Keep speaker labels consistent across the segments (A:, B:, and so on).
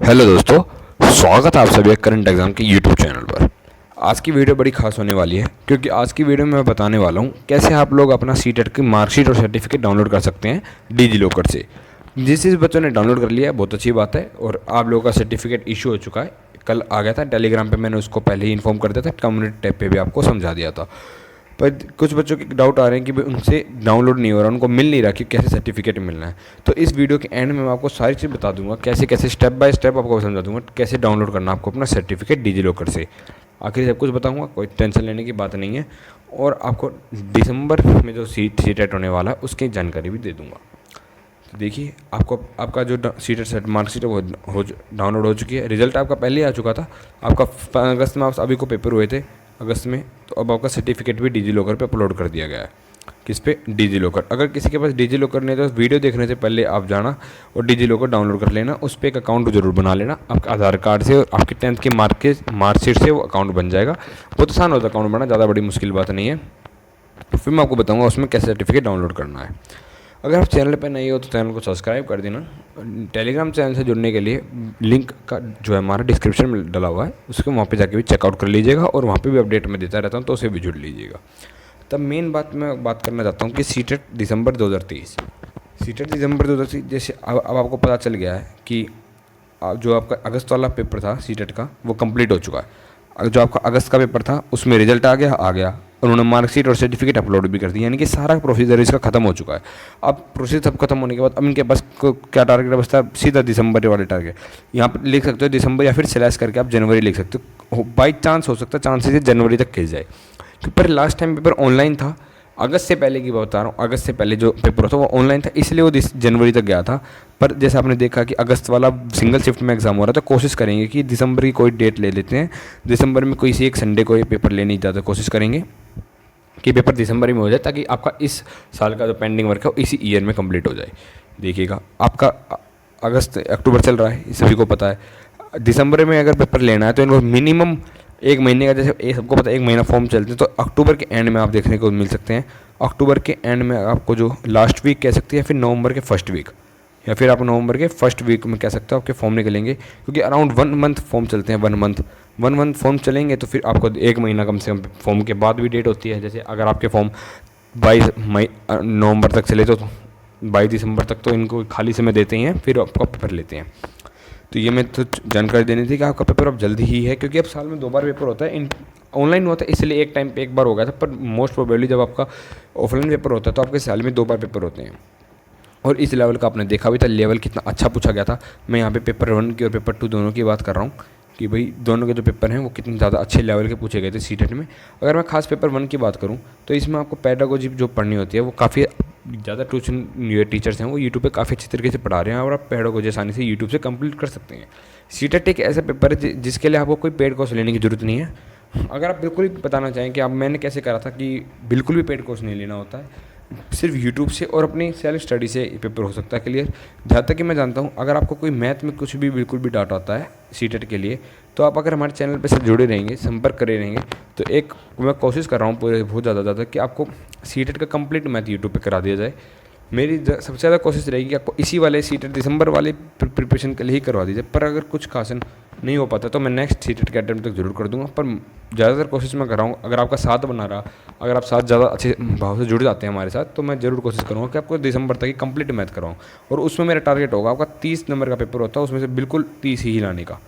A: Hello दोस्तों, स्वागत है आप सभी करंट एग्जाम के यूट्यूब चैनल पर। आज की वीडियो बड़ी खास होने वाली है क्योंकि आज की वीडियो में मैं बताने वाला हूँ कैसे आप लोग अपना सीटेट की मार्कशीट और सर्टिफिकेट डाउनलोड कर सकते हैं डिजी लॉकर से। जिस बच्चों ने डाउनलोड कर लिया है बहुत अच्छी बात है, और आप लोगों का सर्टिफिकेट इशू हो चुका है। कल आ गया था टेलीग्राम पर, मैंने उसको पहले ही इन्फॉर्म कर दिया था, कम्युनिटी टैब पर भी आपको समझा दिया था। पर कुछ बच्चों के डाउट आ रहे हैं कि भाई उनसे डाउनलोड नहीं हो रहा, उनको मिल नहीं रहा कि कैसे सर्टिफिकेट मिलना है। तो इस वीडियो के एंड में मैं आपको सारी चीज़ बता दूंगा, कैसे कैसे स्टेप बाय स्टेप आपको समझा दूंगा कैसे डाउनलोड करना आपको अपना सर्टिफिकेट डिजी लॉकर से। आखिर सब कुछ बताऊंगा, कोई टेंशन लेने की बात नहीं है। और आपको दिसंबर में जो सीटेट होने वाला है उसकी जानकारी भी दे दूँगा। तो देखिए, आपको आपका जो सीटेट सेट मार्कशीट है वो डाउनलोड हो चुकी है। रिजल्ट आपका पहले ही आ चुका था, आपका अगस्त में आप अभी को पेपर हुए थे अगस्त में। तो अब आपका सर्टिफिकेट भी डिजी लॉकर पे अपलोड कर दिया गया है। किस पे? Digi locker. अगर किसी के पास डिजी लॉकर नहीं है तो वीडियो देखने से पहले आप जाना और डिजी लॉकर डाउनलोड कर लेना। उस पर एक अकाउंट जरूर बना लेना, आपके आधार कार्ड से और आपके 10th के मार्कशीट से वो अकाउंट बन जाएगा। बहुत आसान होता है अकाउंट बनाना, ज़्यादा बड़ी मुश्किल बात नहीं है। फिर मैं आपको बताऊँगा उसमें कैसे सर्टिफिकेट डाउनलोड करना है। अगर आप चैनल पर नए हो तो चैनल को सब्सक्राइब कर देना। टेलीग्राम चैनल से जुड़ने के लिए लिंक का जो है हमारा डिस्क्रिप्शन में डला हुआ है, उसको वहाँ पे जाके भी चेकआउट कर लीजिएगा, और वहाँ पे भी अपडेट मैं देता रहता हूँ तो उसे भी जुड़ लीजिएगा। तब मेन बात मैं बात करना चाहता हूँ कि सीटेट दिसंबर 2023, सीटेट दिसंबर 2023 जैसे अब आपको पता चल गया है कि जो आपका अगस्त वाला पेपर था सीटेट का वो कंप्लीट हो चुका है। जो आपका अगस्त का पेपर था उसमें रिजल्ट आ गया, उन्होंने मार्कशीट और सर्टिफिकेट अपलोड भी कर दिया, यानी कि सारा प्रोसीजर इसका खत्म हो चुका है। अब प्रोसीजर सब खत्म होने के बाद अब इनके पास क्या टारगेट बचता है? सीधा दिसंबर वाले टारगेट। यहाँ पर लिख सकते हो दिसंबर, या फिर स्लैश करके आप जनवरी लिख सकते हो। बाई चांस हो सकता है, चांसेस जनवरी तक खिल जाए। पर लास्ट टाइम पेपर ऑनलाइन था, अगस्त से पहले की बता रहा हूँ, अगस्त से पहले जो पेपर था वो ऑनलाइन था, इसलिए वो जनवरी तक गया था। पर जैसे आपने देखा कि अगस्त वाला सिंगल शिफ्ट में एग्जाम हो रहा था, कोशिश करेंगे कि दिसंबर की कोई डेट ले लेते हैं। दिसंबर में कोई सी एक संडे को ये पेपर लेने की ज़्यादा कोशिश करेंगे कि पेपर दिसंबर में हो जाए, ताकि आपका इस साल का जो पेंडिंग वर्क है वो इसी ईयर में कंप्लीट हो जाए। देखिएगा, आपका अगस्त अक्टूबर चल रहा है, ये सभी को पता है। दिसंबर में अगर पेपर लेना है तो इनको मिनिमम एक महीने का, जैसे ये सबको पता है एक महीना फॉर्म चलते हैं, तो अक्टूबर के एंड में आप देखने को मिल सकते हैं। अक्टूबर के एंड में आपको जो लास्ट वीक कह सकते हैं, या फिर नवंबर के फर्स्ट वीक, या फिर आप नवंबर के फर्स्ट वीक में कह सकते हो आपके फॉर्म निकलेंगे। क्योंकि अराउंड 1 मंथ फॉर्म चलते हैं, 1 मंथ फॉर्म चलेंगे, तो फिर आपको एक महीना कम से कम फॉर्म के बाद भी डेट होती है। जैसे अगर आपके फॉर्म 22 नवंबर तक चले तो 22 दिसंबर तक तो इनको खाली समय देते ही हैं, फिर आपका पेपर लेते हैं। तो ये मैं तो जानकारी देनी थी कि आपका पेपर अब जल्दी ही है, क्योंकि अब साल में 2 बार पेपर होता है। ऑनलाइन होता है इसलिए एक टाइम पे एक बार हो गया था, पर मोस्ट प्रोबेबली जब आपका ऑफलाइन पेपर होता है तो आपके साल में 2 बार पेपर होते हैं। और इस लेवल का आपने देखा भी था, लेवल कितना अच्छा पूछा गया था। मैं यहाँ पे पेपर 1 की और पेपर 2 दोनों की बात कर रहा हूँ कि भाई दोनों के जो पेपर हैं वो कितने ज़्यादा अच्छे लेवल के पूछे गए थे सीटेट में। अगर मैं खास पेपर 1 की बात करूँ तो इसमें आपको पेडागोजी जो पढ़नी होती है वो काफ़ी ज़्यादा ट्यूशन टीचर्स हैं वो यूट्यूब पे काफ़ी अच्छी तरीके से पढ़ा रहे हैं, और आप पेडागोजी आसानी से यूट्यूब से कंप्लीट कर सकते हैं। सीटेट एक ऐसा पेपर है जिसके लिए आपको कोई पेड कोर्स लेने की ज़रूरत नहीं है। अगर आप बिल्कुल भी बताना चाहें कि आप, मैंने कैसे करा था कि बिल्कुल भी पेड कोर्स नहीं लेना होता है, सिर्फ यूट्यूब से और अपनी सेल्फ स्टडी से पेपर हो सकता है क्लियर। जहाँ तक कि मैं जानता हूँ, अगर आपको कोई मैथ में कुछ भी बिल्कुल भी डाउट आता है सीटेट के लिए, तो आप अगर हमारे चैनल पे से जुड़े रहेंगे, संपर्क करे रहेंगे, तो एक मैं कोशिश कर रहा हूँ पूरे बहुत ज़्यादा कि आपको सीटेट का कंप्लीट मैथ यूट्यूब पे करा दिया जाए। मेरी सबसे ज़्यादा कोशिश रहेगी कि आपको इसी वाले सीटेट दिसंबर वाले प्रिपरेशन के लिए ही करवा दीजिए। पर अगर कुछ खास नहीं हो पाता तो मैं नेक्स्ट सीटेट के अटेम्प्ट तक जरूर कर दूंगा, पर ज़्यादातर कोशिश मैं कर रहा हूँ। अगर आपका साथ बना रहा, अगर आप साथ ज़्यादा अच्छे भाव से जुड़ जाते हैं हमारे साथ, तो मैं ज़रूर कोशिश करूँगा कि आपको दिसंबर तक ही कंप्लीट मैथ कराऊँ। और उसमें मेरा टारगेट होगा, आपका 30 नंबर का पेपर होता है, उसमें से बिल्कुल 30 ही लाने का।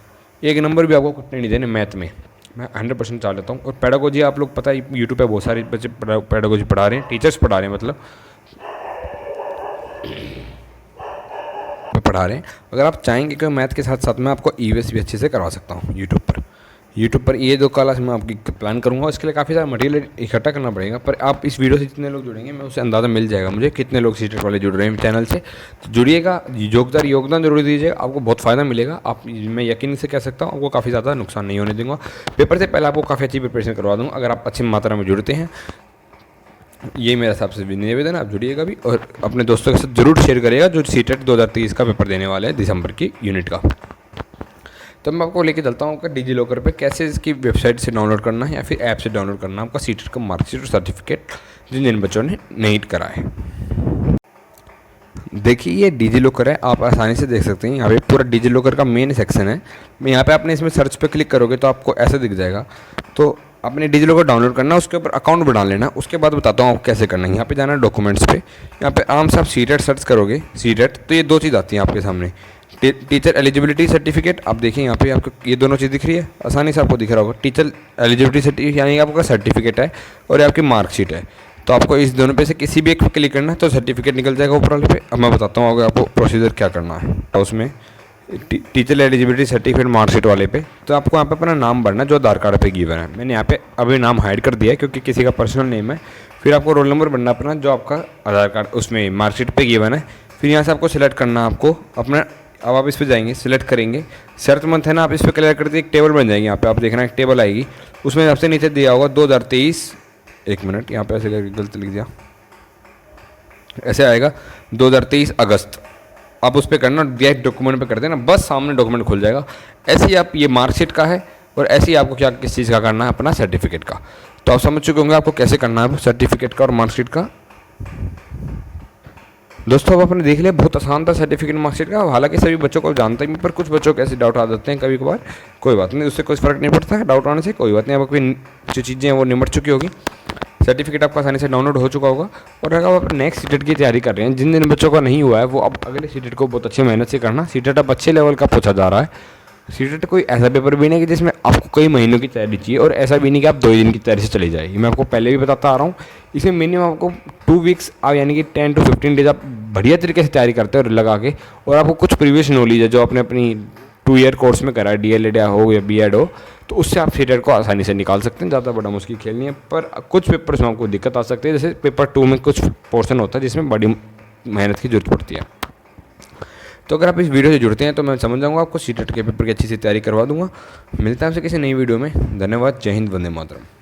A: एक नंबर भी आपको कटने नहीं देने मैथ में, मैं 100% चाह लेता हूँ। और पेडागोजी आप लोग पता है यूट्यूब पे बहुत सारे बच्चे पेडागोजी पढ़ा रहे हैं, टीचर्स पढ़ा रहे हैं, मतलब पढ़ा रहे हैं। अगर आप चाहेंगे कि मैथ के साथ साथ मैं आपको ईवीएस भी अच्छे से करवा सकता हूँ यूट्यूब पर ये 2 क्लास मैं आपकी प्लान करूँगा। इसके लिए काफ़ी सारा मटेरियल इकट्ठा करना पड़ेगा, पर आप इस वीडियो से जितने लोग जुड़ेंगे मैं उससे अंदाज़ा मिल जाएगा मुझे कितने लोग सीटेट वाले जुड़ रहे हैं चैनल से। तो जुड़िएगा, योगदान जरूर दीजिएगा, आपको बहुत फ़ायदा मिलेगा। आप, मैं यकीन से कह सकता हूँ, आपको काफ़ी ज़्यादा नुकसान नहीं होने दूँगा। पेपर से पहले आपको काफ़ी अच्छी प्रिपरेशन करवा दूँगा अगर आप अच्छी मात्रा में जुड़ते हैं। ये मेरा सबसे निवेदन है, आप जुड़िएगा भी और अपने दोस्तों के साथ जरूर शेयर करिएगा जो सीटेट 2023 का पेपर देने वाले हैं दिसंबर की यूनिट का। तो मैं आपको लेके चलता हूँ आपका डिजी लॉकर पे कैसे इसकी वेबसाइट से डाउनलोड करना है या फिर ऐप से डाउनलोड करना है आपका सीटेट का मार्कशीट और सर्टिफिकेट जिन जिन बच्चों ने नहीं करा है। देखिए ये डिजी लॉकर है, आप आसानी से देख सकते हैं। यहाँ पे पूरा डिजी लॉकर का मेन सेक्शन है। यहाँ पे आपने इसमें सर्च पे क्लिक करोगे तो आपको ऐसा दिख जाएगा। तो आपने डिजी लॉकर डाउनलोड करना, उसके ऊपर अकाउंट बना लेना। उसके बाद बताता हूँ आपको कैसे करना है। यहाँ पे जाना है डॉक्यूमेंट्स पे, यहाँ पे आराम से आप सीटेट सर्च करोगे। सीटेट तो ये दो चीज़ आती हैं आपके सामने, टीचर एलिजिबिलिटी सर्टिफिकेट। आप देखिए यहाँ पे आपको ये दोनों चीज़ दिख रही है, आसानी से आपको दिख रहा होगा। टीचर एलिजिबिलिटी सर्टिफिकेट यानी आपका सर्टिफिकेट है और ये आपकी मार्कशीट है। तो आपको इस दोनों पे से किसी भी एक पे क्लिक करना है तो सर्टिफिकेट निकल जाएगा ऊपर वाले पे। अब मैं बताता हूँ आगे आपको प्रोसीजर क्या करना है। तो उसमें टीचर एलिजिबिलिटी सर्टिफिकेट मार्कशीट वाले पे तो आपको यहाँ पे अपना नाम भरना जो आधार कार्ड पे गिवन है। मैंने यहाँ पे अभी नाम हाइड कर दिया है क्योंकि किसी का पर्सनल नेम है। फिर आपको रोल नंबर भरना अपना जो आपका आधार कार्ड उसमें मार्कशीट पे गिवन है। फिर यहाँ से आपको सिलेक्ट करना आपको अपना। अब आप इस पर जाएंगे, सिलेक्ट करेंगे, शर्त मंथ है ना, आप इस पर क्लियर करते एक टेबल बन जाएगी। यहाँ पे आप देखना एक टेबल आएगी, उसमें सबसे नीचे दिया होगा 2023। एक मिनट, यहाँ पे ऐसे करके गलत लिख दिया, ऐसे आएगा 2023 अगस्त। आप उस पर करना, दिया डॉक्यूमेंट पे कर देना, बस सामने डॉक्यूमेंट खुल जाएगा। ऐसे ही आप ये मार्कशीट का है और ऐसे ही आपको क्या किस चीज़ का करना है, अपना सर्टिफिकेट का। तो आप समझ चुके होंगे आपको कैसे करना है सर्टिफिकेट का और मार्कशीट का। दोस्तों अब आपने देख लिया, बहुत आसान था सर्टिफिकेट मार्कशीट का। हालांकि सभी बच्चों को जानते हैं, पर कुछ बच्चों को ऐसे डाउट आ जाते हैं कभी कभार। कोई बात नहीं, उससे कोई फर्क नहीं पड़ता है डाउट आने से, कोई बात नहीं। अब कोई जो चीज़ें हैं वो निमट चुकी होगी, सर्टिफिकेट आपका आसानी से डाउनलोड हो चुका होगा। और अगर आप नेक्स्ट सीटेट की तैयारी कर रहे हैं, जिन जिन बच्चों का नहीं हुआ है वो अब अगले सीटेट को बहुत अच्छी मेहनत से करना। सीटेट अब अच्छे लेवल का पूछा जा रहा है। सीटेट कोई ऐसा पेपर भी नहीं कि जिसमें आपको कई महीनों की तैयारी चाहिए, और ऐसा भी नहीं कि आप 2 दिन की तैयारी से चली जाए। मैं आपको पहले भी बताता आ रहा हूँ, इसमें मिनिमम आपको 2 वीक्स आप यानी कि 10 to 15 डेज आप बढ़िया तरीके से तैयारी करते हो लगा के। और आपको कुछ प्रीवियस नॉलेज है जो आपने अपनी 2 ईयर कोर्स में करा है, DLED हो या BEd हो, तो उससे आप सीटेट को आसानी से निकाल सकते हैं। ज़्यादा बड़ा मुश्किल खेल नहीं है। पर कुछ पेपर्स में आपको दिक्कत आ सकती है, जैसे पेपर 2 में कुछ पोर्शन होता है जिसमें बड़ी मेहनत की जरूरत पड़ती है। तो अगर आप इस वीडियो से जुड़ते हैं तो मैं समझ जाऊँगा आपको सीटेट के पेपर की अच्छी से तैयारी करवा दूंगा। मिलता है आपसे किसी नई वीडियो में। धन्यवाद। जय हिंद, वंदे मातरम।